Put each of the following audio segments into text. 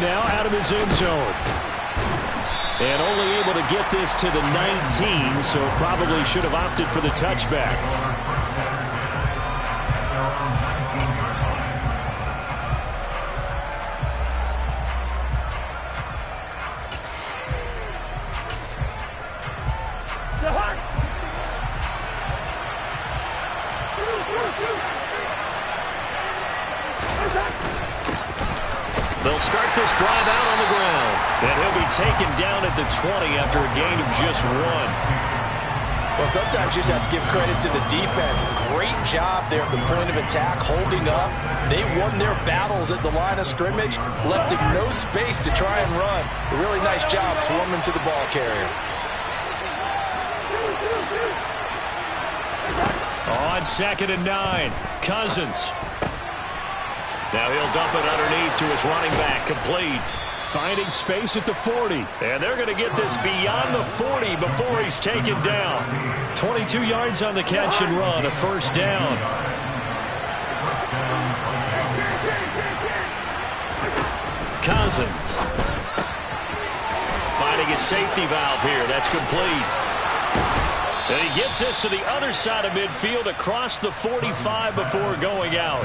now out of his end zone. And only able to get this to the 19, so probably should have opted for the touchback. They'll start this drive out on the ground. And he'll be taken down at the 20 after a gain of just 1. Well, sometimes you just have to give credit to the defense. Great job there at the point of attack, holding up. They won their battles at the line of scrimmage, left no space to try and run. A really nice job swarming to the ball carrier. On 2nd and 9, Cousins. Now he'll dump it underneath to his running back, complete. Finding space at the 40. And they're going to get this beyond the 40 before he's taken down. 22 yards on the catch and run, a first down. Cousins. Finding a safety valve here. That's complete. And he gets this to the other side of midfield across the 45 before going out.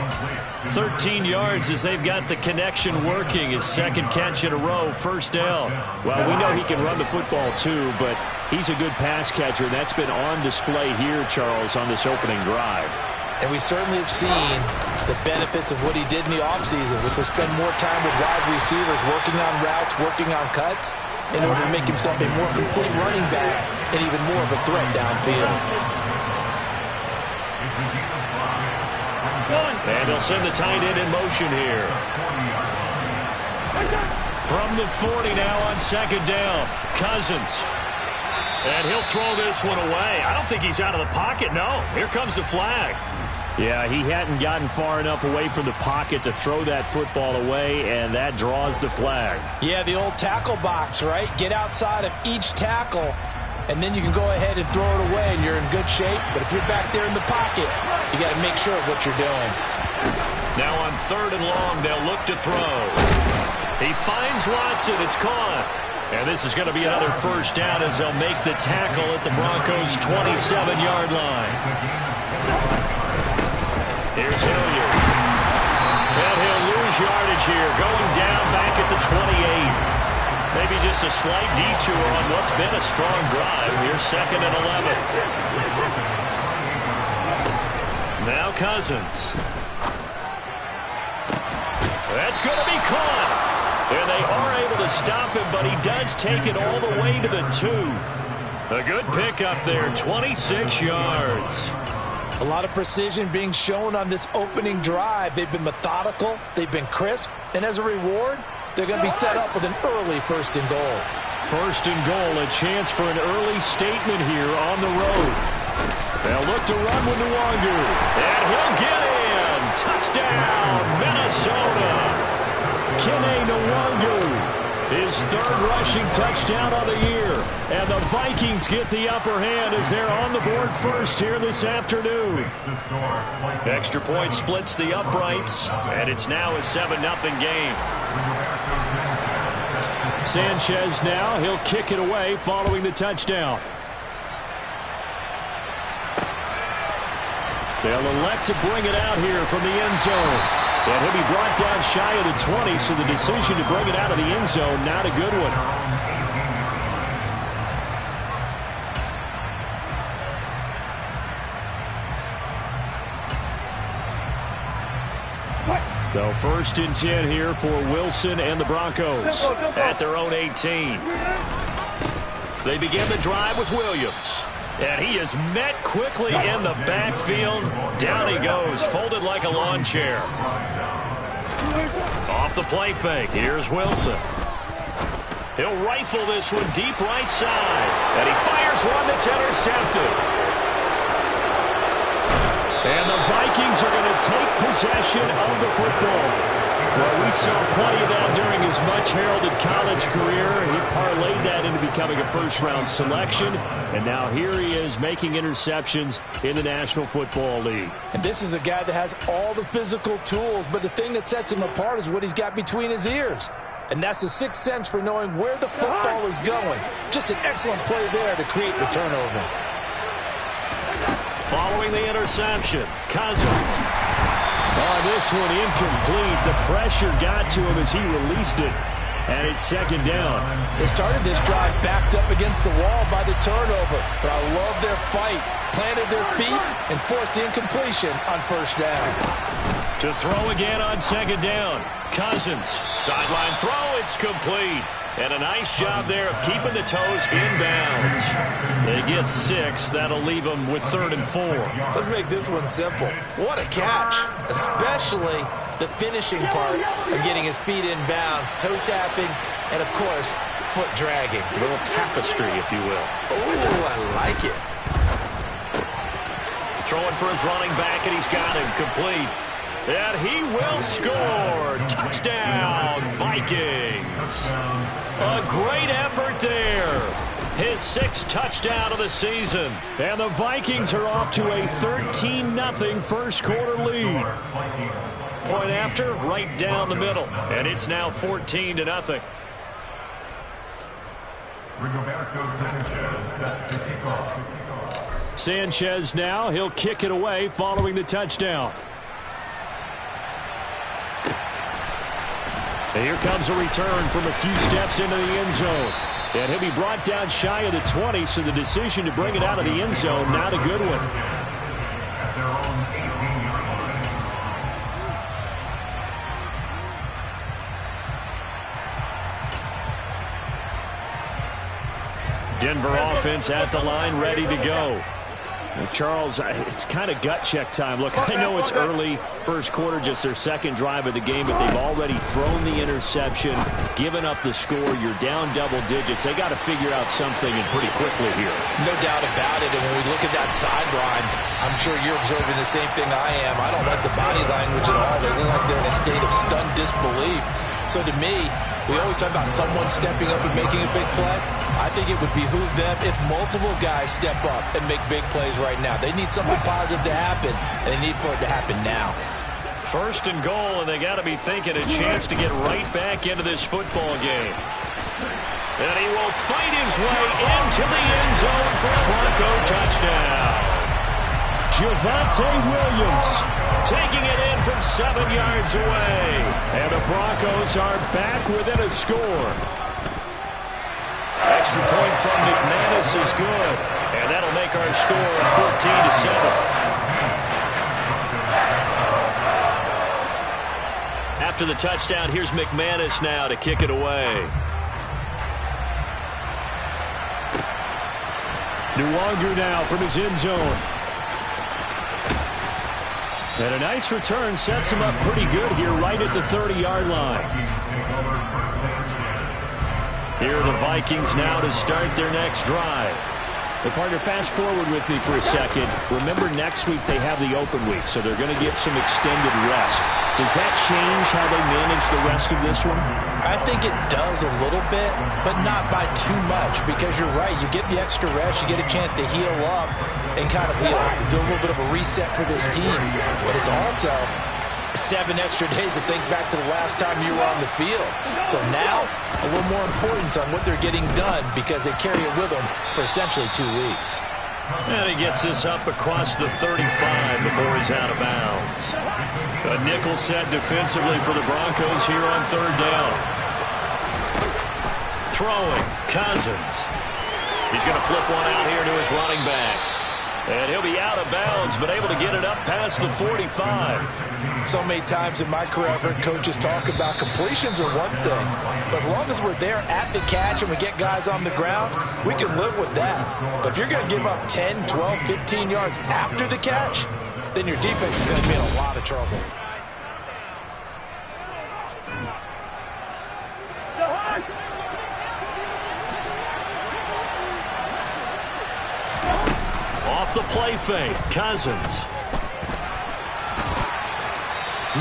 13 yards as they've got the connection working. His second catch in a row, first down. Well, we know he can run the football too, but he's a good pass catcher. And that's been on display here, Charles, on this opening drive. And we certainly have seen the benefits of what he did in the offseason, which was spend more time with wide receivers, working on routes, working on cuts, in order to make himself a more complete running back and even more of a threat downfield. And he'll send the tight end in motion here. From the 40 now on 2nd down, Cousins. And he'll throw this one away. I don't think he's out of the pocket, no. Here comes the flag. Yeah, he hadn't gotten far enough away from the pocket to throw that football away, and that draws the flag. Yeah, the old tackle box, right? Get outside of each tackle, and then you can go ahead and throw it away, and you're in good shape. But if you're back there in the pocket, you got to make sure of what you're doing. Now on 3rd and long, they'll look to throw. He finds Watson. It's caught. And this is going to be another first down as they'll make the tackle at the Broncos' 27-yard line. Here's Hilliard. And he'll lose yardage here, going down back at the 28. Maybe just a slight detour on what's been a strong drive. Here's 2nd and 11. Now Cousins. That's going to be caught. And they are able to stop him, but he does take it all the way to the 2. A good pickup there, 26 yards. A lot of precision being shown on this opening drive. They've been methodical, they've been crisp, and as a reward, they're going to be set up with an early 1st and goal. 1st and goal, a chance for an early statement here on the road. They'll look to run with Nwangu, and he'll get in. Touchdown, Minnesota. Kene Nwangu, his 3rd rushing touchdown of the year. And the Vikings get the upper hand as they're on the board first here this afternoon. Extra point splits the uprights, and it's now a 7-0 game. Sanchez now, he'll kick it away following the touchdown. They'll elect to bring it out here from the end zone. And he'll be brought down shy of the 20, so the decision to bring it out of the end zone, not a good one. So 1st and 10 here for Wilson and the Broncos at their own 18. They begin the drive with Williams. And he is met quickly in the backfield. Down he goes, folded like a lawn chair. Off the play fake, here's Wilson. He'll rifle this one deep right side. And he fires one that's intercepted. And the Vikings are going to take possession of the football. Well, we saw plenty of that during his much-heralded college career. He parlayed that into becoming a first-round selection, and now here he is making interceptions in the National Football League. And this is a guy that has all the physical tools, but the thing that sets him apart is what he's got between his ears. And that's the sixth sense for knowing where the football is going. Just an excellent play there to create the turnover. Following the interception, Cousins. Oh, this one incomplete. The pressure got to him as he released it. And it's second down. They started this drive backed up against the wall by the turnover. But I love their fight. Planted their feet and forced the incompletion on first down. To throw again on second down. Cousins. Sideline throw. It's complete. And a nice job there of keeping the toes inbounds. They get 6. That'll leave them with 3rd and 4. Let's make this one simple. What a catch, especially the finishing part of getting his feet in bounds, toe tapping, and, of course, foot dragging. A little tapestry, if you will. Ooh, I like it. Throwing for his running back, and he's got him complete. And he will score. Touchdown, Vikings. A great effort there. His 6th touchdown of the season. And the Vikings are off to a 13-0 first quarter lead. Point after, right down the middle. And it's now 14-0. Sanchez now, he'll kick it away following the touchdown. And here comes a return from a few steps into the end zone. And he'll be brought down shy of the 20, so the decision to bring it out of the end zone, not a good one. Denver offense at the line, ready to go. Charles, it's kind of gut check time. Look, I know it's early, first quarter, just their second drive of the game, but they've already thrown the interception, given up the score. You're down double digits. They got to figure out something, and pretty quickly here. No doubt about it. And when we look at that sideline, I'm sure you're observing the same thing I am. I don't like the body language at all. They look like they're in a state of stunned disbelief. So to me, we always talk about someone stepping up and making a big play. I think it would behoove them if multiple guys step up and make big plays right now. They need something positive to happen, and they need for it to happen now. First and goal, and they got to be thinking a chance to get right back into this football game. And he will fight his way into the end zone for a Bronco touchdown. Javonte Williams taking it in from 7 yards away. And the Broncos are back within a score. Extra point from McManus is good. And that'll make our score 14-7. After the touchdown, here's McManus now to kick it away. Nwangu now from his end zone. And a nice return sets him up pretty good here right at the 30-yard line. Here are the Vikings now to start their next drive. Hey, partner, fast forward with me for a second. Remember, next week they have the open week, so they're going to get some extended rest. Does that change how they manage the rest of this one? I think it does a little bit, but not by too much, because you're right. You get the extra rest, you get a chance to heal up and kind of do a little bit of a reset for this team. But it's also 7 extra days to think back to the last time you were on the field. So now, a little more importance on what they're getting done because they carry it with them for essentially 2 weeks. And he gets this up across the 35 before he's out of bounds. A nickel set defensively for the Broncos here on third down. Throwing, Cousins. He's going to flip one out here to his running back. And he'll be out of bounds, but able to get it up past the 45. So many times in my career, I've heard coaches talk about completions are one thing. But as long as we're there at the catch and we get guys on the ground, we can live with that. But if you're going to give up 10, 12, 15 yards after the catch, then your defense is going to be in a lot of trouble. Off the play fake, Cousins.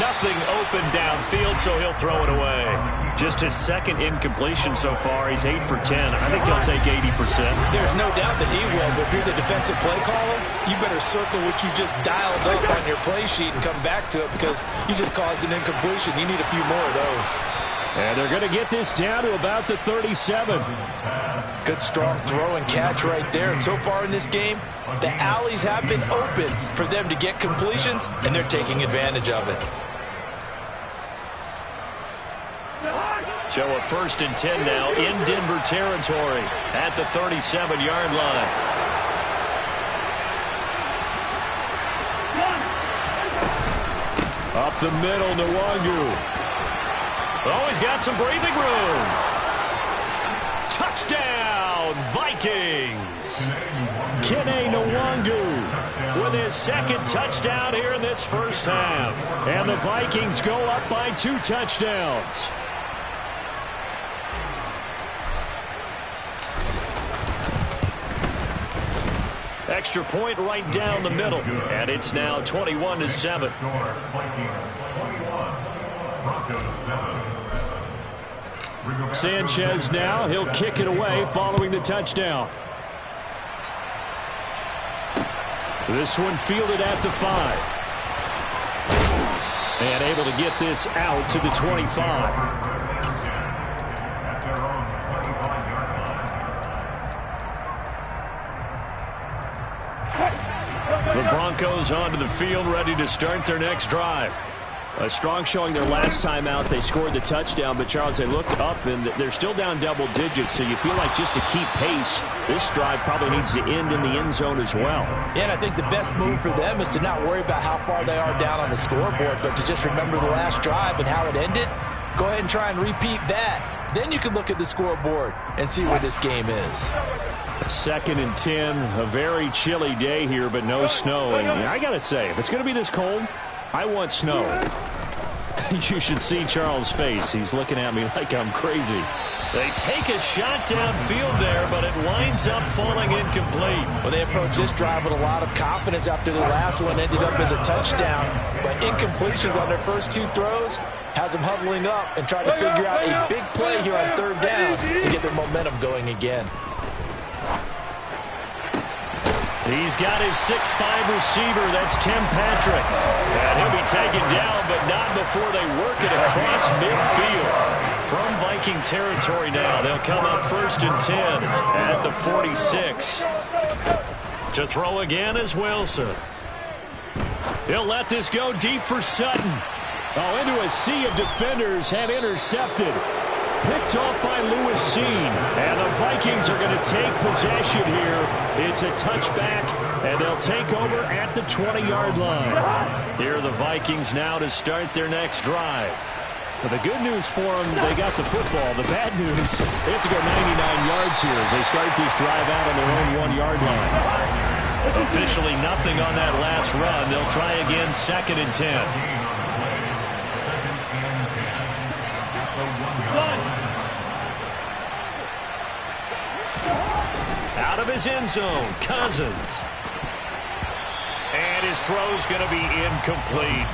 Nothing open downfield, so he'll throw it away. Just his second incompletion so far. He's 8 for 10. I think he'll take 80%. There's no doubt that he will, but if you're the defensive play caller, you better circle what you just dialed up on your play sheet and come back to it because you just caused an incompletion. You need a few more of those. And they're going to get this down to about the 37. Good strong throw and catch right there. And so far in this game, the alleys have been open for them to get completions, and they're taking advantage of it. So a 1st and 10 now in Denver territory at the 37-yard line. Up the middle, Nwangu. Oh, he's got some breathing room. Touchdown, Vikings. Kene Nwangu with his second touchdown here in this first half. And the Vikings go up by 2 touchdowns. Extra point right down the middle. And it's now 21-7. Sanchez now, he'll kick it away following the touchdown. This one fielded at the 5. And able to get this out to the 25. The Broncos onto the field, ready to start their next drive. A strong showing their last time out. They scored the touchdown, but, Charles, they looked up, and they're still down double digits, so you feel like just to keep pace, this drive probably needs to end in the end zone as well. Yeah, and I think the best move for them is to not worry about how far they are down on the scoreboard, but to just remember the last drive and how it ended. Go ahead and try and repeat that. Then you can look at the scoreboard and see where this game is. 2nd and 10, a very chilly day here, but no snow. And I got to say, if it's going to be this cold, I want snow. You should see Charles' face. He's looking at me like I'm crazy. They take a shot downfield there, but it winds up falling incomplete. Well, they approached this drive with a lot of confidence after the last one ended up as a touchdown. But incompletions on their first 2 throws has them huddling up and trying to figure out a big play here on 3rd down to get their momentum going again. He's got his 6'5 receiver. That's Tim Patrick. And he'll be taken down, but not before they work it across midfield. From Viking territory now, they'll come up 1st and 10 at the 46. To throw again is Wilson. He'll let this go deep for Sutton. Oh, into a sea of defenders and intercepted. Picked off by Lewis Seen. And the Vikings are going to take possession here. It's a touchback, and they'll take over at the 20-yard line. Here are the Vikings now to start their next drive. Well, the good news for them, they got the football. The bad news, they have to go 99 yards here as they start this drive out on their own 1-yard line. Officially nothing on that last run. They'll try again 2nd and 10. Out of his end zone, Cousins. And his throw's going to be incomplete.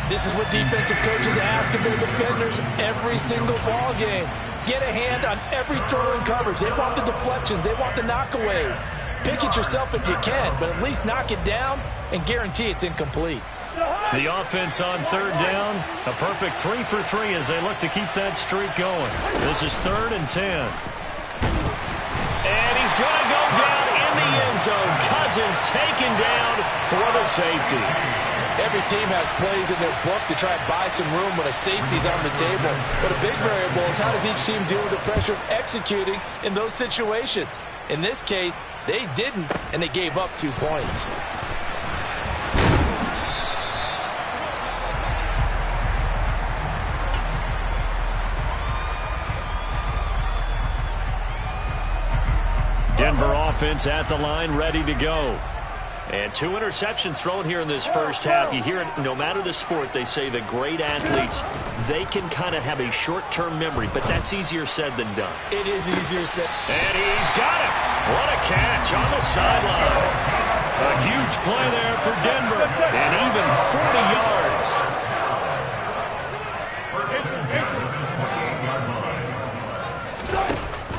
This is what defensive coaches ask of their defenders every single ball game. Get a hand on every throw in coverage. They want the deflections. They want the knockaways. Pick it yourself if you can, but at least knock it down and guarantee it's incomplete. The offense on 3rd down, a perfect 3 for 3 as they look to keep that streak going. This is 3rd and 10. And he's going to go down in the end zone. Cousins taken down for the safety. Every team has plays in their book to try and buy some room when a safety's on the table. But a big variable is how does each team deal with the pressure of executing in those situations. In this case, they didn't, and they gave up 2 points. Denver offense at the line, ready to go. And 2 interceptions thrown here in this first half. You hear it, no matter the sport, they say the great athletes, they can kind of have a short-term memory, but that's easier said than done. It is easier said. And he's got it. What a catch on the sideline. A huge play there for Denver, and even 40 yards.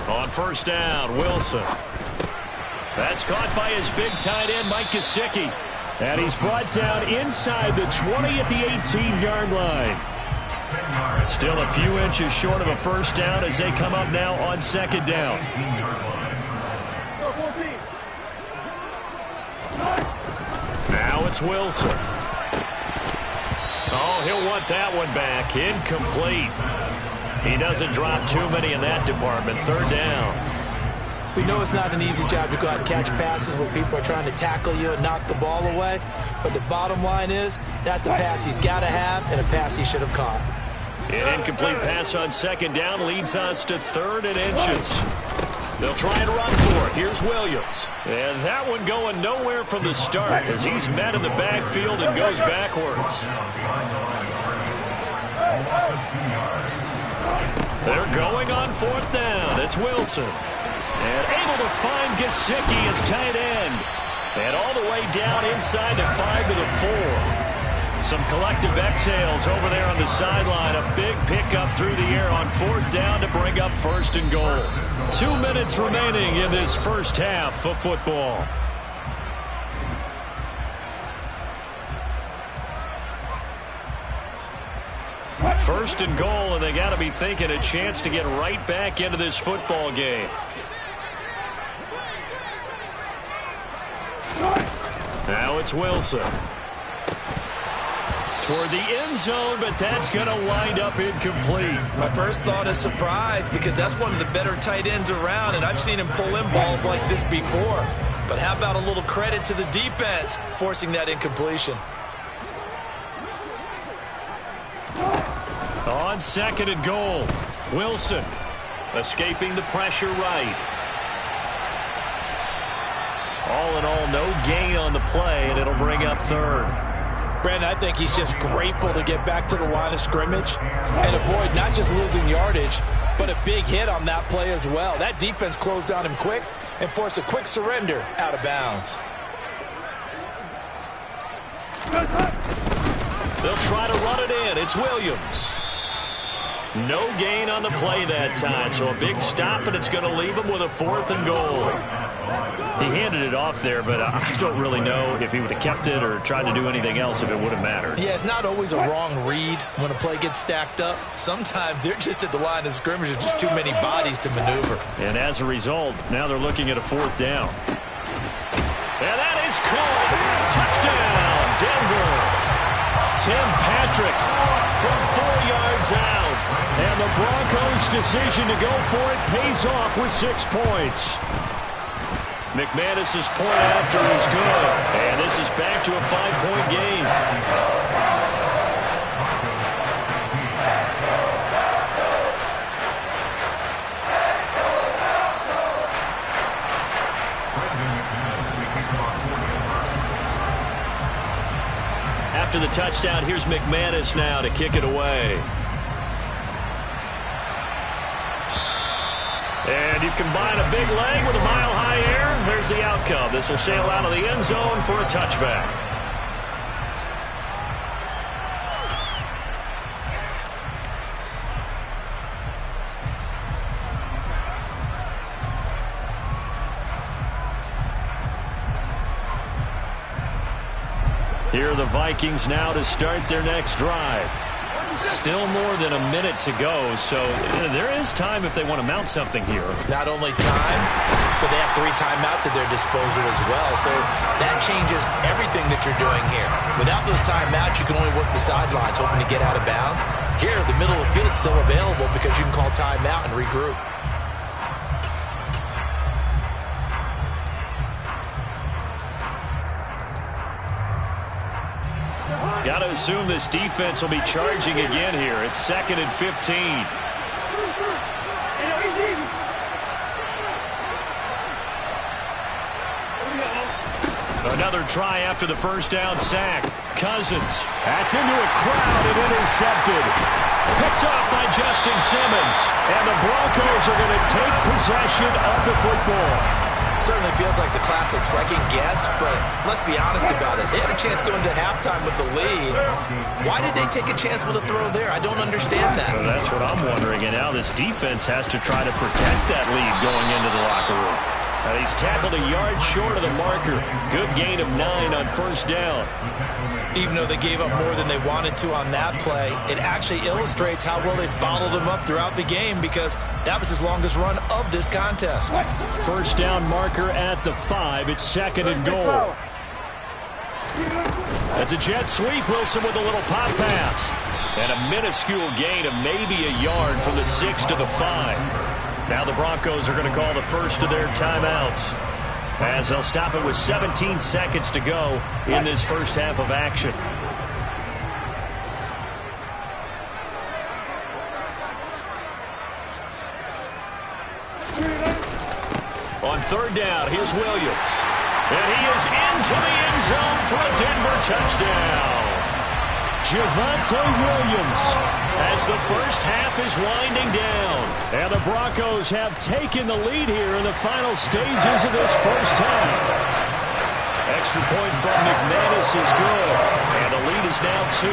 On first down, Wilson. That's caught by his big tight end, Mike Gesicki. And he's brought down inside the 20 at the 18-yard line. Still a few inches short of a first down as they come up now on second down. Now it's Wilson. Oh, he'll want that one back. Incomplete. He doesn't drop too many in that department. Third down. We know it's not an easy job to go out and catch passes when people are trying to tackle you and knock the ball away. But the bottom line is, that's a pass he's got to have and a pass he should have caught. An incomplete pass on second down leads us to third and inches. They'll try and run for it. Here's Williams. And that one going nowhere from the start as he's met in the backfield and goes backwards. They're going on fourth down. It's Wilson. And able to find Gesicki as tight end. And all the way down inside the 5 to the 4. Some collective exhales over there on the sideline. A big pickup through the air on fourth down to bring up first and goal. 2 minutes remaining in this first half of football. First and goal, and they got to be thinking a chance to get right back into this football game. Now it's Wilson. Toward the end zone, but that's going to wind up incomplete. My first thought is surprise because that's one of the better tight ends around, and I've seen him pull in balls like this before. But how about a little credit to the defense forcing that incompletion? On second and goal, Wilson escaping the pressure right. All in all, no gain on the play, and it'll bring up third. Brandon, I think he's just grateful to get back to the line of scrimmage and avoid not just losing yardage, but a big hit on that play as well. That defense closed on him quick and forced a quick surrender out of bounds. They'll try to run it in. It's Williams. No gain on the play that time, so a big stop, and it's going to leave him with a fourth and goal. He handed it off there, but I don't really know if he would have kept it or tried to do anything else if it would have mattered. Yeah, it's not always a wrong read when a play gets stacked up. Sometimes they're just at the line of scrimmage. There's just too many bodies to maneuver. And as a result, now they're looking at a fourth down. And that is caught. Touchdown, Denver. Tim Patrick from 4 yards out. And the Broncos' decision to go for it pays off with 6 points. McManus's point after is good. And this is back to a 5-point game. After the touchdown, here's McManus now to kick it away. And you combine a big leg with a mile-high air, there's the outcome. This will sail out of the end zone for a touchback. Here are the Vikings now to start their next drive. Still more than a minute to go, so there is time if they want to mount something here. Not only time, but they have 3 timeouts at their disposal as well, so that changes everything that you're doing here. Without those timeouts, you can only work the sidelines, hoping to get out of bounds. Here, the middle of the field is still available because you can call timeout and regroup. Got to assume this defense will be charging again here. It's 2nd and 15. Another try after the first down sack. Cousins. That's into a crowd and intercepted. Picked up by Justin Simmons. And the Broncos are going to take possession of the football. Certainly feels like the classic second guess, but let's be honest about it. They had a chance going to halftime with the lead. Why did they take a chance with a throw there? I don't understand that. Well, that's what I'm wondering. And now this defense has to try to protect that lead going into the locker room. He's tackled a yard short of the marker. Good gain of 9 on first down. Even though they gave up more than they wanted to on that play, it actually illustrates how well they bottled them up throughout the game, because that was his longest run of this contest. First down marker at the 5. It's second and goal. That's a jet sweep. Wilson with a little pop pass. And a minuscule gain of maybe a yard from the 6 to the 5. Now the Broncos are going to call the first of their timeouts, as they'll stop it with 17 seconds to go in this first half of action. On third down, here's Williams. And he is into the end zone for a Denver touchdown. Javonte Williams, as the first half is winding down. And the Broncos have taken the lead here in the final stages of this first half. Extra point from McManus is good. And the lead is now 2.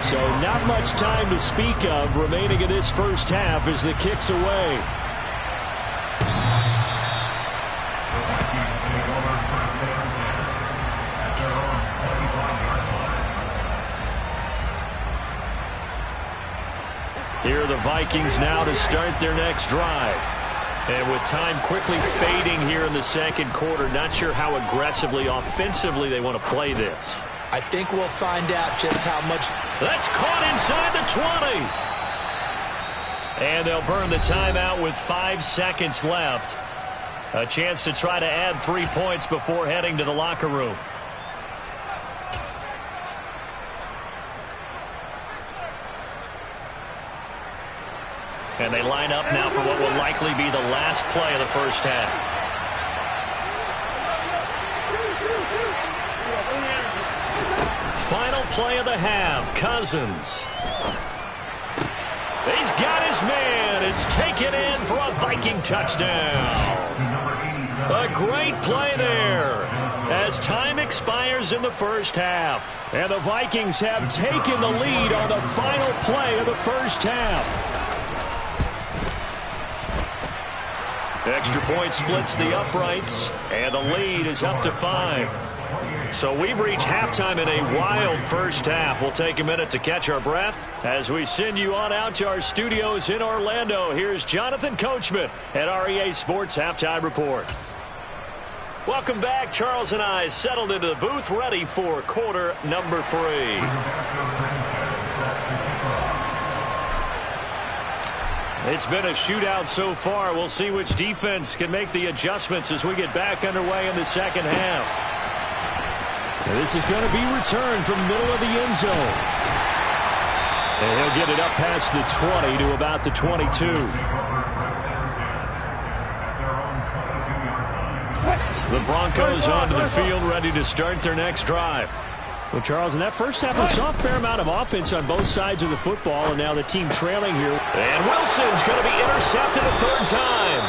So not much time to speak of remaining in this first half as the kick's away. Here are the Vikings now to start their next drive. And with time quickly fading here in the second quarter, not sure how aggressively, offensively they want to play this. I think we'll find out just how much. That's caught inside the 20. And they'll burn the timeout with 5 seconds left. A chance to try to add 3 points before heading to the locker room. And they line up now for what will likely be the last play of the first half. Final play of the half, Cousins. He's got his man. It's taken in for a Viking touchdown. A great play there as time expires in the first half. And the Vikings have taken the lead on the final play of the first half. Extra point splits the uprights, and the lead is up to 5. So we've reached halftime in a wild first half. We'll take a minute to catch our breath as we send you on out to our studios in Orlando. Here's Jonathan Coachman at REA Sports Halftime Report. Welcome back. Charles and I settled into the booth, ready for quarter number 3. It's been a shootout so far. We'll see which defense can make the adjustments as we get back underway in the second half. This is going to be returned from the middle of the end zone. And he'll get it up past the 20 to about the 22. The Broncos onto the field, ready to start their next drive. Well, Charles, in that first half, we saw a fair amount of offense on both sides of the football, and now the team trailing here. And Wilson's going to be intercepted a third time.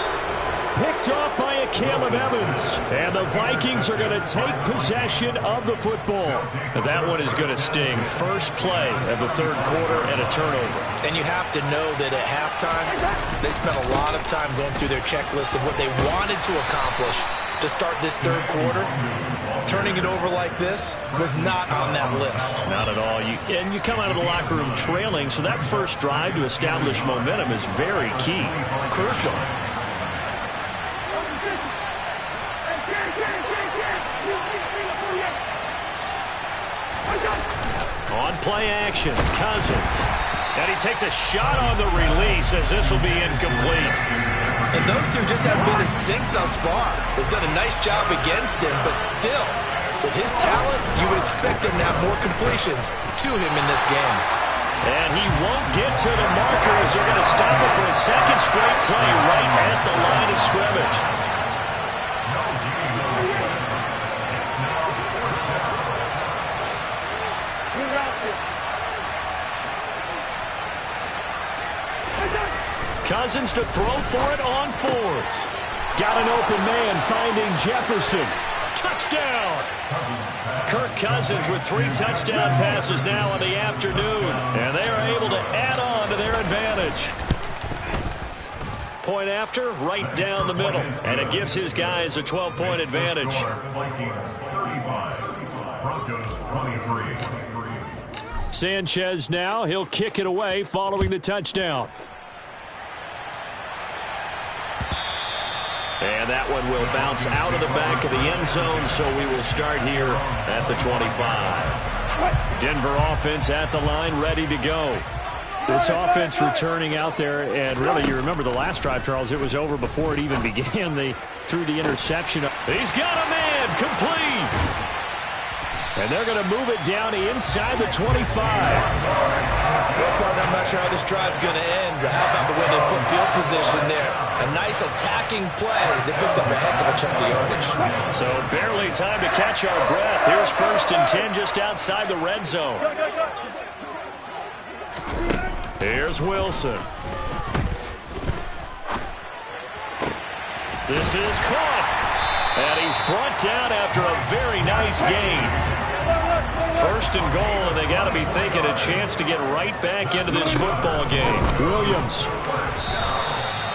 Picked off by a Caleb Evans. And the Vikings are going to take possession of the football. And that one is going to sting. First play of the third quarter and a turnover. And you have to know that at halftime, they spent a lot of time going through their checklist of what they wanted to accomplish to start this third quarter. Turning it over like this was not on that list. Not at all. And you come out of the locker room trailing, so that first drive to establish momentum is very key. Crucial. On play action, Cousins. And he takes a shot on the release as this will be incomplete. And those two just haven't been in sync thus far. They've done a nice job against him, but still, with his talent, you would expect him to have more completions to him in this game. And he won't get to the markers. They're going to stop it for a second straight play right at the line of scrimmage. Cousins to throw for it on fourth. Got an open man finding Jefferson. Touchdown! Kirk Cousins with 3 touchdown passes now in the afternoon. And they are able to add on to their advantage. Point after, right down the middle. And it gives his guys a 12-point advantage. Sanchez now. He'll kick it away following the touchdown. And that one will bounce out of the back of the end zone, so we will start here at the 25. Denver offense at the line, ready to go. This offense returning out there, and really, you remember the last drive, Charles, it was over before it even began. They threw the interception. He's got a man, complete. And they're going to move it down inside the 25. Well, partner, I'm not sure how this drive's going to end, but how about the way they flip field position there? A nice attacking play. They picked up a heck of a chunk of yardage. So barely time to catch our breath. Here's 1st and 10 just outside the red zone. Here's Wilson. This is caught. And he's brought down after a very nice gain. 1st and goal, and they got to be thinking a chance to get right back into this football game. Williams.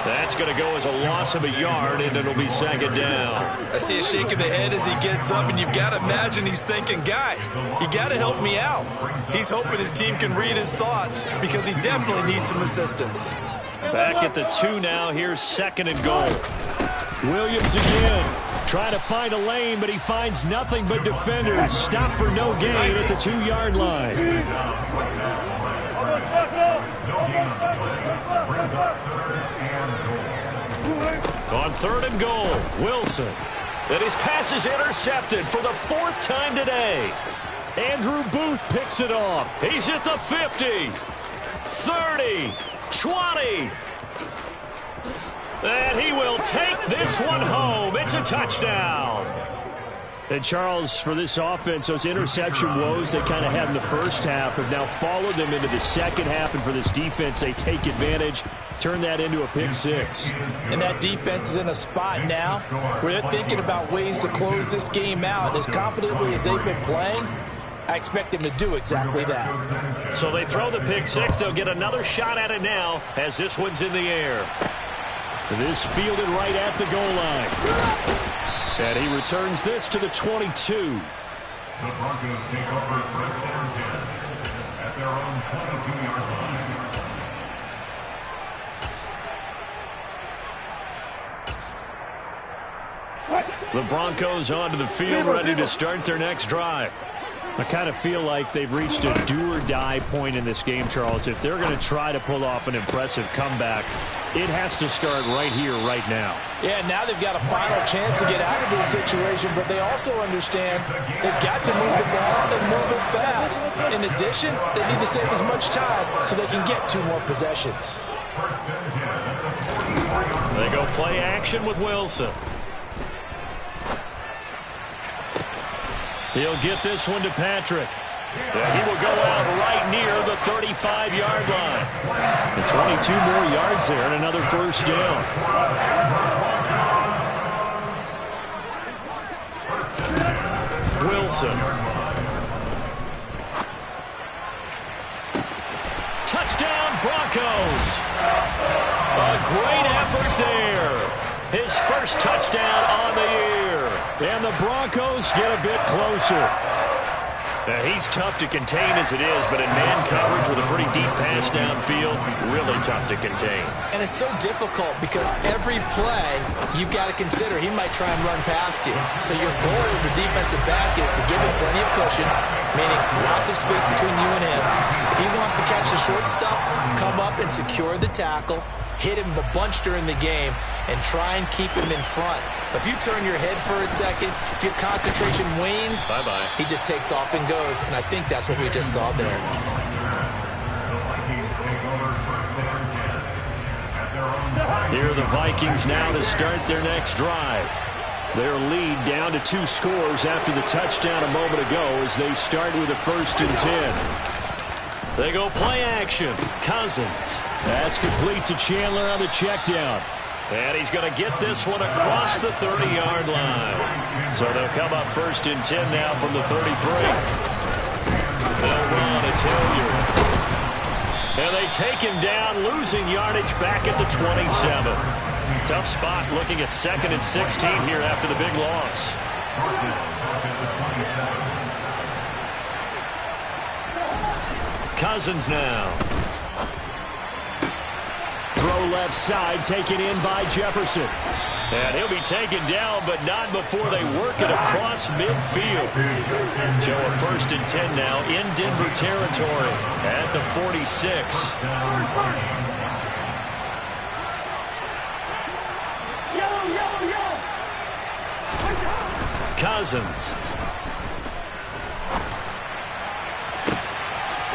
That's going to go as a loss of a yard, and it'll be 2nd down. I see a shake of the head as he gets up, and you've got to imagine he's thinking, guys, you got to help me out. He's hoping his team can read his thoughts because he definitely needs some assistance. Back at the 2 now. Here's 2nd and goal. Williams again. Trying to find a lane, but he finds nothing but defenders. Stop for no gain at the 2-yard line. On 3rd and goal, Wilson. And his pass is intercepted for the 4th time today. Andrew Booth picks it off. He's at the 50, 30, 20. And he will take this one home. It's a touchdown. And, Charles, for this offense, those interception woes they kind of had in the first half have now followed them into the second half. And for this defense, they take advantage, turn that into a pick 6. And that defense is in a spot now where they're thinking about ways to close this game out. And as confidently as they've been playing, I expect them to do exactly that. So they throw the pick 6. They'll get another shot at it now as this one's in the air. This fielded right at the goal line. And he returns this to the 22. The Broncos take over 1st and 10 at their own 22-yard line. The Broncos onto the field, ready to start their next drive. I kind of feel like they've reached a do-or-die point in this game, Charles. If they're going to try to pull off an impressive comeback, it has to start right here, right now. Yeah, now they've got a final chance to get out of this situation, but they also understand they've got to move the ball and move it fast. In addition, they need to save as much time so they can get 2 more possessions. They go play action with Wilson. He'll get this one to Patrick. Yeah, he will go out right near the 35-yard line. And 22 more yards there and another 1st down. Wilson. Touchdown, Broncos. A great effort there. His 1st touchdown on the year. And the Broncos get a bit closer. Now, he's tough to contain as it is, but in man coverage with a pretty deep pass downfield, really tough to contain. And it's so difficult because every play you've got to consider he might try and run past you. So your goal as a defensive back is to give him plenty of cushion, meaning lots of space between you and him. If he wants to catch the short stuff, come up and secure the tackle, hit him a bunch during the game, and try and keep him in front. If you turn your head for a second, if your concentration wanes, bye-bye. He just takes off and goes, and I think that's what we just saw there. Here are the Vikings now to start their next drive. Their lead down to 2 scores after the touchdown a moment ago as they start with a 1st and 10. They go play action. Cousins. That's complete to Chandler on the check down. And he's going to get this one across the 30-yard line. So they'll come up 1st and 10 now from the 33. They'll run. It's Hilliard. And they take him down, losing yardage back at the 27. Tough spot looking at 2nd and 16 here after the big loss. Cousins now. Throw left side, taken in by Jefferson. And he'll be taken down, but not before they work it across midfield. So a 1st and 10 now in Denver territory at the 46. Cousins.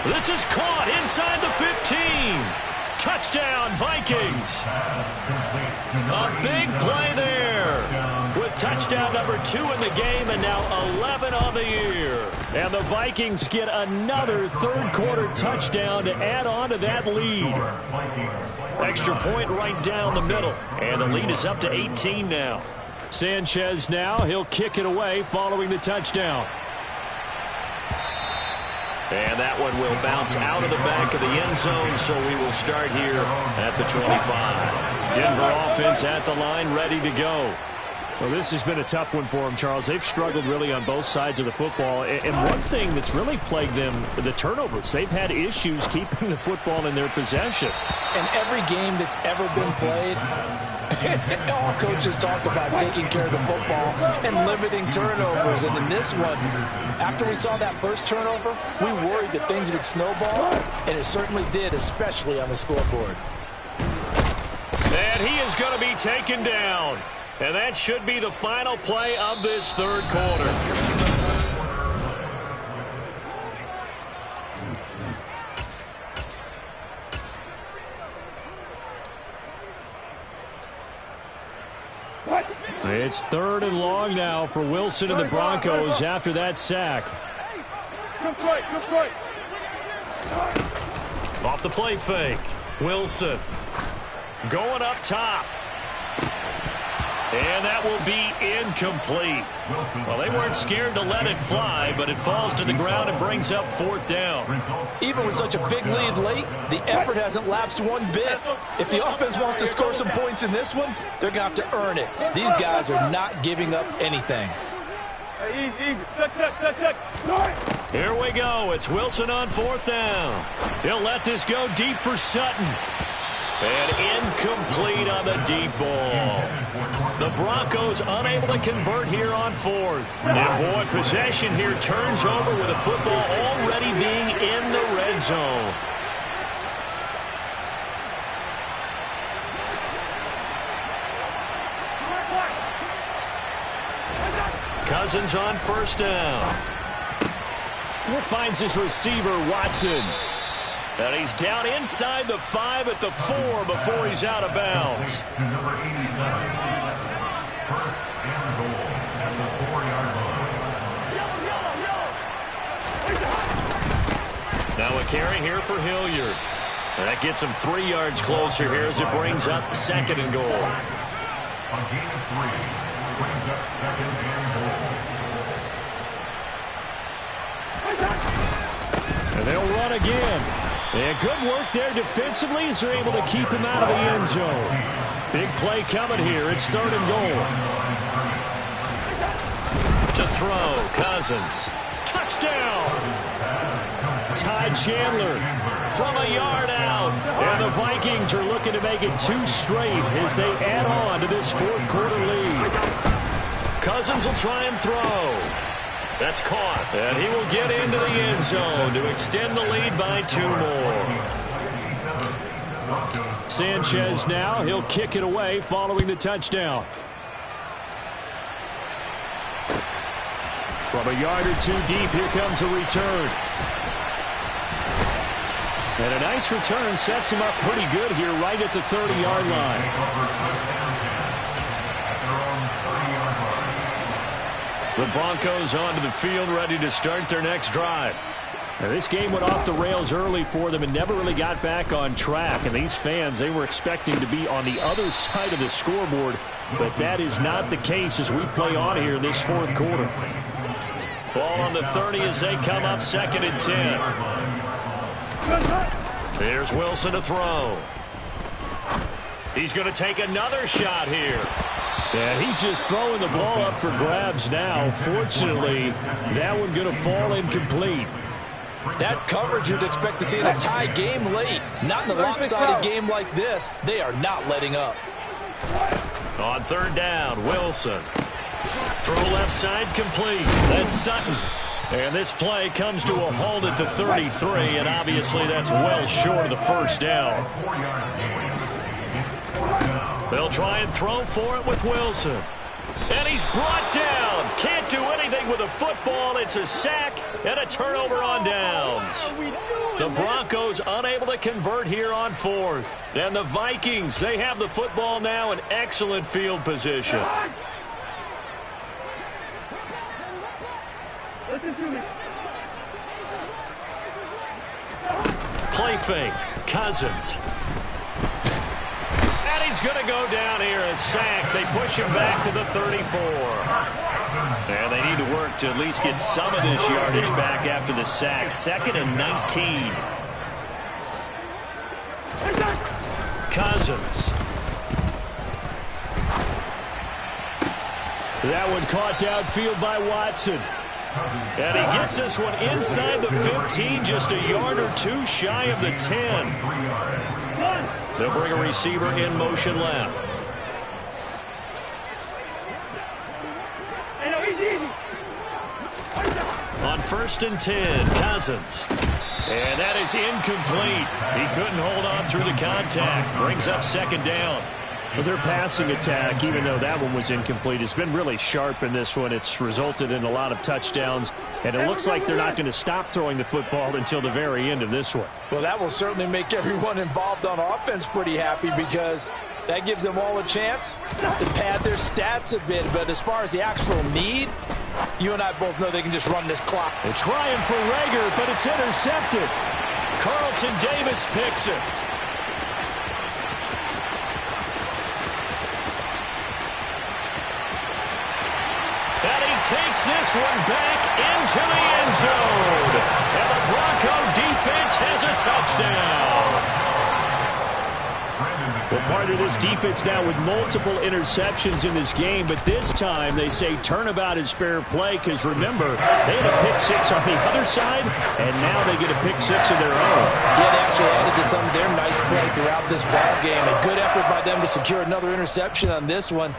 This is caught inside the 15. Touchdown, Vikings. A big play there with touchdown number 2 in the game and now 11 on the year. And the Vikings get another third-quarter touchdown to add on to that lead. Extra point right down the middle. And the lead is up to 18 now. Sanchez now. He'll kick it away following the touchdown. And that one will bounce out of the back of the end zone, so we will start here at the 25. Denver offense at the line, ready to go. Well, this has been a tough one for them, Charles. They've struggled really on both sides of the football. And one thing that's really plagued them, the turnovers. They've had issues keeping the football in their possession. In every game that's ever been played, all coaches talk about taking care of the football and limiting turnovers. And in this one, after we saw that first turnover, we worried that things would snowball, and it certainly did, especially on the scoreboard. And he is going to be taken down. And that should be the final play of this third quarter. It's 3rd and long now for Wilson and the Broncos after that sack. Off the play fake. Wilson going up top. And that will be incomplete. Well, they weren't scared to let it fly, but it falls to the ground and brings up 4th down. Even with such a big lead late, the effort hasn't lapsed one bit. If the offense wants to score some points in this one, they're going to have to earn it. These guys are not giving up anything. Here we go. It's Wilson on 4th down. He'll let this go deep for Sutton. And incomplete on the deep ball. The Broncos unable to convert here on 4th. And boy, possession here turns over with the football already being in the red zone. Cousins on 1st down. He finds his receiver, Watson. And he's down inside the 5 at the 4 before he's out of bounds. Number 87. 1st and goal at the 4-yard line. Now a carry here for Hilliard. And that gets him 3 yards closer here as it brings up 2nd and goal. On gain of 3, brings up 2nd and goal. And they'll run again. And good work there defensively as they're able to keep him out of the end zone. Big play coming here. It's 3rd and goal. To throw, Cousins. Touchdown! Ty Chandler from a yard out. And the Vikings are looking to make it 2 straight as they add on to this 4th quarter lead. Cousins will try and throw. That's caught, and he will get into the end zone to extend the lead by 2 more. Sanchez now. He'll kick it away following the touchdown. From a yard or 2 deep, here comes a return. And a nice return sets him up pretty good here right at the 30-yard line. The Broncos onto the field ready to start their next drive. Now, this game went off the rails early for them and never really got back on track. And these fans, they were expecting to be on the other side of the scoreboard, but that is not the case as we play on here in this fourth quarter. Ball on the 30 as they come up 2nd and 10. There's Wilson to throw. He's going to take another shot here. And he's just throwing the ball up for grabs now. Fortunately, that one going to fall incomplete. That's coverage you'd expect to see in a tie game late. Not in a lopsided game like this. They are not letting up. On 3rd down, Wilson. Throw left side complete. That's Sutton. And this play comes to a halt at the 33, and obviously that's well short of the first down. They'll try and throw for it with Wilson. And he's brought down. Can't do anything with a football. It's a sack and a turnover on downs. The Broncos unable to convert here on 4th. And the Vikings, they have the football now in excellent field position. Play fake. Cousins. And he's going to go down here, a sack. They push him back to the 34. And they need to work to at least get some of this yardage back after the sack. 2nd and 19. Cousins. That one caught downfield by Watson. And he gets this one inside the 15, just a yard or two shy of the 10. They'll bring a receiver in motion left. On 1st and 10, Cousins. And that is incomplete. He couldn't hold on through the contact. Brings up 2nd down. But their passing attack, even though that one was incomplete, has been really sharp in this one. It's resulted in a lot of touchdowns, and it looks like they're not going to stop throwing the football until the very end of this one. Well, that will certainly make everyone involved on offense pretty happy because that gives them all a chance to pad their stats a bit. But as far as the actual need, you and I both know they can just run this clock. They're trying for Rager, but it's intercepted. Carlton Davis picks it. And he takes this one back into the end zone. And the Bronco defense has a touchdown. Well, part of this defense now with multiple interceptions in this game, but this time they say turnabout is fair play because, remember, they had a pick six on the other side, and now they get a pick six of their own. Yeah, they actually added to some of their nice play throughout this ball game. A good effort by them to secure another interception on this one.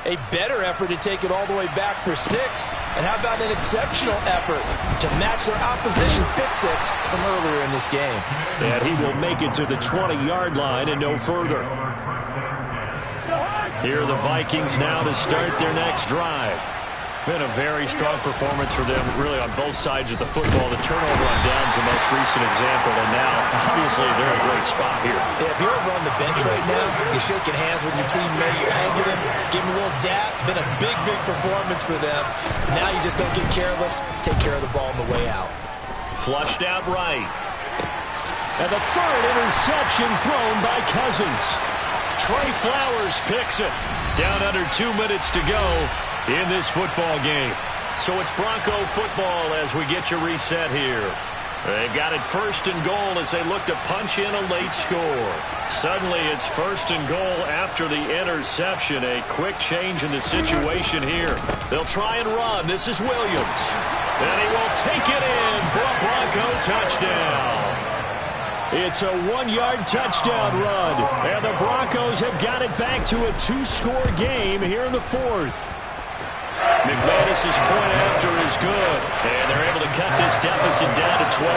A better effort to take it all the way back for 6. And how about an exceptional effort to match their opposition's pick six from earlier in this game? And he will make it to the 20-yard line and no further. Here are the Vikings now to start their next drive. Been a very strong performance for them, really, on both sides of the football. The turnover on downs the most recent example, and now, obviously, they're in a great spot here. Yeah, if you're over on the bench right now, you're shaking hands with your teammate, you're hugging him, giving him a little dap. Been a big, big performance for them. Now you just don't get careless. Take care of the ball on the way out. Flushed out right. And the third interception thrown by Cousins. Trey Flowers picks it. Down under 2 minutes to go in this football game. So it's Bronco football as we get you reset here. They've got it 1st and goal as they look to punch in a late score. Suddenly it's 1st and goal after the interception. A quick change in the situation here. They'll try and run. This is Williams. And he will take it in for a Bronco touchdown. It's a 1-yard touchdown run. And the Broncos have got it back to a 2-score game here in the 4th. McManus's point after is good, and they're able to cut this deficit down to 12.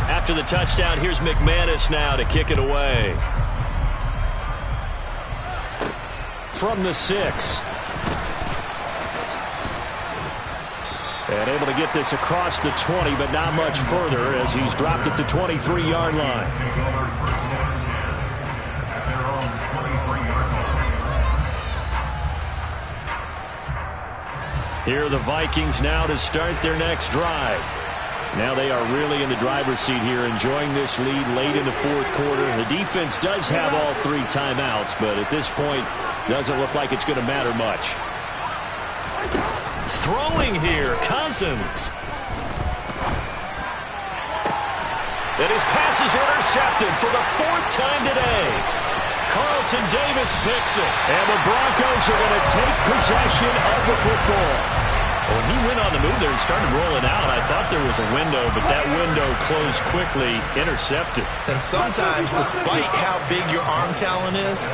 After the touchdown, here's McManus now to kick it away. From the 6. And able to get this across the 20, but not much further as he's dropped at the 23-yard line. Here are the Vikings now to start their next drive. Now they are really in the driver's seat here, enjoying this lead late in the fourth quarter. The defense does have all 3 timeouts, but at this point, doesn't look like it's going to matter much. Throwing here, Cousins. And his pass is intercepted for the 4th time today. Carlton Davis picks it. And the Broncos are going to take possession of the football. When he went on the move there and started rolling out, I thought there was a window, but that window closed quickly, intercepted. And sometimes, despite how big your arm talent is,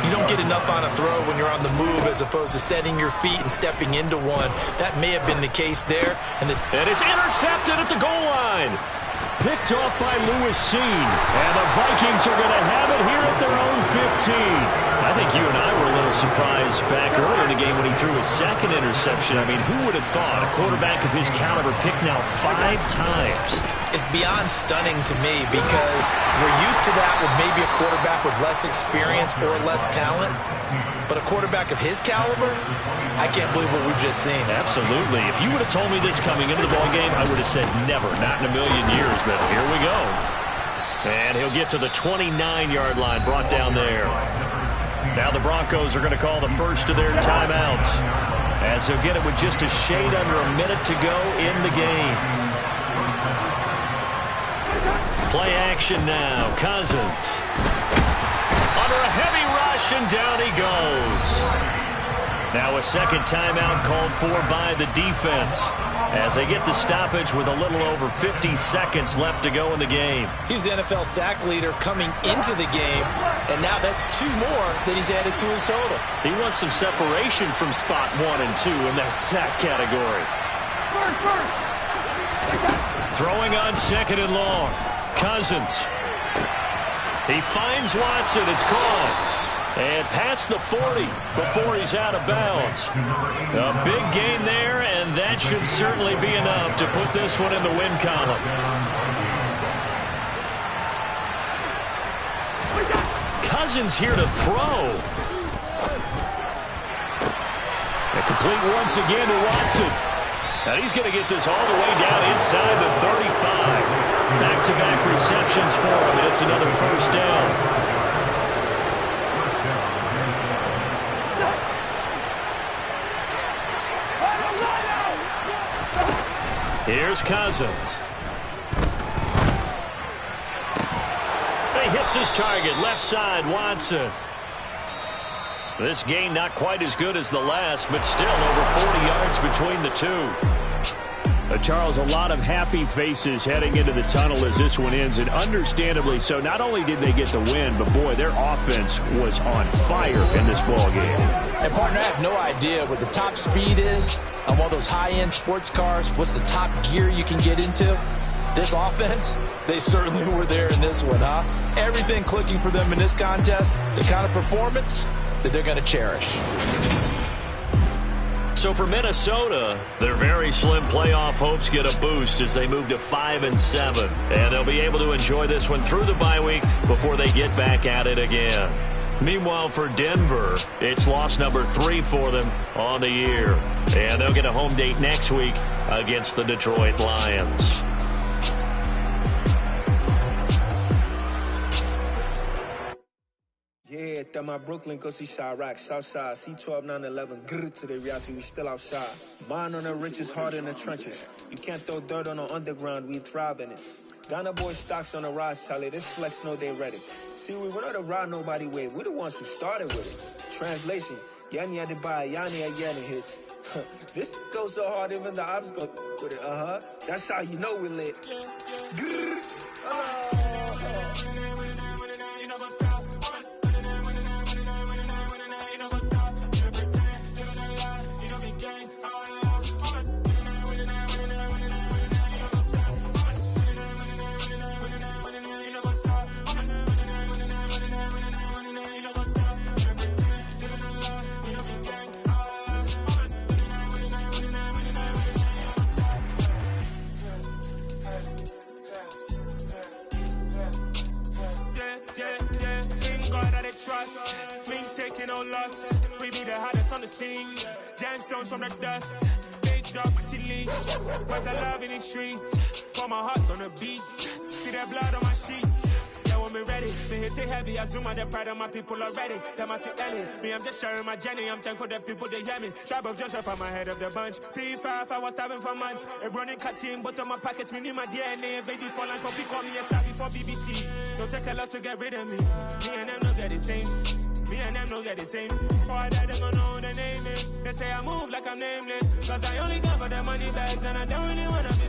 you don't get enough on a throw when you're on the move as opposed to setting your feet and stepping into one. That may have been the case there. And it's intercepted at the goal line. Picked off by Lewis Seen. And the Vikings are going to have it here at their own 15. I think you and I were a little surprised back early in the game when he threw his 2nd interception. I mean, who would have thought a quarterback of his caliber picked now 5 times? It's beyond stunning to me because we're used to that with maybe a quarterback with less experience or less talent. But a quarterback of his caliber, I can't believe what we've just seen. Absolutely. If you would have told me this coming into the ballgame, I would have said never, not in a million years. But here we go. And he'll get to the 29-yard line, brought down there. Now the Broncos are going to call the first of their timeouts, as he'll get it with just a shade under a minute to go in the game. Play action now. Cousins. Under a heavy rush, and down he goes. Now a second timeout called for by the defense as they get the stoppage with a little over 50 seconds left to go in the game. He's the NFL sack leader coming into the game, and now that's 2 more that he's added to his total. He wants some separation from spot 1 and 2 in that sack category. Throwing on 2nd and long. Cousins. He finds Watson. It's caught. And past the 40 before he's out of bounds. A big gain there, and that should certainly be enough to put this one in the win column. Cousins here to throw. And complete once again to Watson. Now he's going to get this all the way down inside the 35. Back-to-back receptions for him, and it's another first down. Here's Cousins. He hits his target, left side, Watson. This gain not quite as good as the last, but still over 40 yards between the two. Charles, a lot of happy faces heading into the tunnel as this one ends, and understandably so. Not only did they get the win, but boy, their offense was on fire in this ball game. And partner, I have no idea what the top speed is on one of those high-end sports cars. What's the top gear you can get into? This offense, they certainly were there in this one, huh? Everything clicking for them in this contest, the kind of performance that they're going to cherish. So for Minnesota, their very slim playoff hopes get a boost as they move to 5-7. And they'll be able to enjoy this one through the bye week before they get back at it again. Meanwhile, for Denver, it's loss number 3 for them on the year. And they'll get a home date next week against the Detroit Lions. Yeah, that my Brooklyn, go see Chirac, Southside, C12, 911, grrr to the reality, we still outside. Mine on the riches, hard in the trenches. You can't throw dirt on the underground, we thrive in it. Ghana boy stocks on the rise, Charlie, this flex know they ready. See, we were not a ride nobody way, we the ones who started with it. Translation, Yanni had to buy Yanni again hits. This goes so hard, even the ops go with it, That's how you know we lit. Grrr, the hardest on the scene. Gemstones from the dust. Big dog, chili. Where's the love in the streets? Pour my heart on the beat. See that blood on my sheets. Yeah, when we ready, they hit it heavy. I zoom out the pride of my people already. Them I see Ellie. Me, I'm just sharing my journey. I'm thankful that people, they hear me. Tribe of Joseph, I'm ahead of the bunch. P5, I was starving for months. A running cutscene, but on my pockets, me need my DNA. Baby for lunch, but we call me a star before BBC. Don't take a lot to get rid of me. Me and them don't get the same. Me and them don't get the same. Boy, that they don't know who the name is. They say I move like I'm nameless. Cause I only got for the money bags and I don't really wanna be